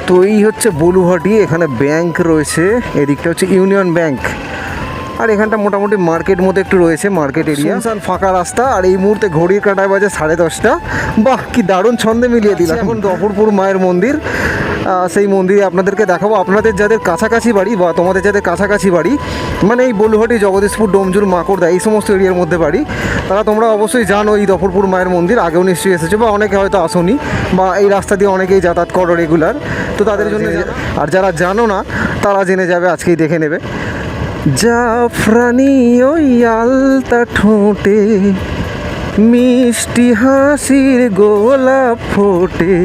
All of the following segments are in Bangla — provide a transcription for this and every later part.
তো এই হচ্ছে বলুহাটি, এখানে ব্যাংক রয়েছে, এদিকটা হচ্ছে ইউনিয়ন ব্যাংক, আর এখানটা মোটামুটি মার্কেট মধ্যে একটু রয়েছে, মার্কেট এরিয়া, ফাঁকা রাস্তা। আর এই মুহূর্তে ঘড়ির কাঁটায় বাজে 10:30। বাহ, কি দারুণ ছন্দে মিলিয়ে দিলাম। এখন দফরপুর মায়ের মন্দির, সেই মন্দিরে আপনাদেরকে দেখাবো। আপনাদের যাদের কাছাকাছি বাড়ি বা তোমাদের যাদের কাছাকাছি বাড়ি, মানে এই বলুহাটি, জগদীশপুর, ডোমজুর, মাকড়দা, এই সমস্ত এরিয়ার মধ্যে বাড়ি, তারা তোমরা অবশ্যই জানো এই দফরপুর মায়ের মন্দির, আগেও নিশ্চয়ই এসেছো বা অনেকে হয়তো আসোনি, বা এই রাস্তা দিয়ে অনেকেই যাতায়াত করো রেগুলার, তো তাদের জন্য। আর যারা জানো না তারা জেনে যাবে, আজকেই দেখে নেবে। জাফরানি ওই আলতা ঠোঁটে মিষ্টি হাসির গোলাপ ফোটে,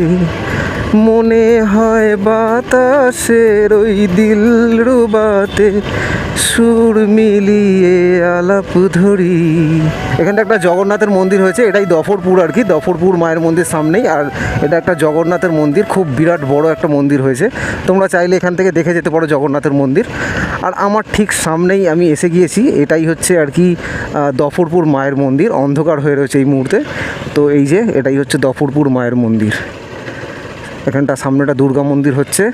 মনে হয় বাতাসের ওই দিলরুবাতে সুর মিলিয়ে আলাপ ধরি। এখানটা একটা জগন্নাথের মন্দির হয়েছে, এটাই দফরপুর আর কি, দফরপুর মায়ের মন্দির সামনেই। আর এটা একটা জগন্নাথের মন্দির, খুব বিরাট বড় একটা মন্দির হয়েছে, তোমরা চাইলে এখান থেকে দেখে যেতে পারো জগন্নাথের মন্দির। আর আমার ঠিক সামনেই আমি এসে গিয়েছি, এটাই হচ্ছে আর কি দফরপুর মায়ের মন্দির, অন্ধকার হয়ে রয়েছে এই মুহূর্তে। তো এই যে এটাই হচ্ছে দফরপুর মায়ের মন্দির, এখানটা সামনেটা দুর্গা মন্দির হচ্ছে।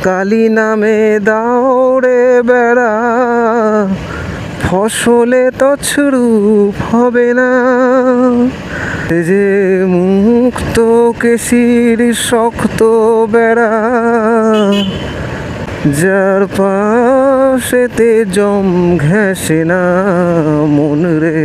কালী নামে দাওরে বেড়া, ফসলে তছরূপ হবে না, যে মুক্ত কেশির শক্ত বেড়া, যার পাশেতে জম ঘেঁষে না মন রে।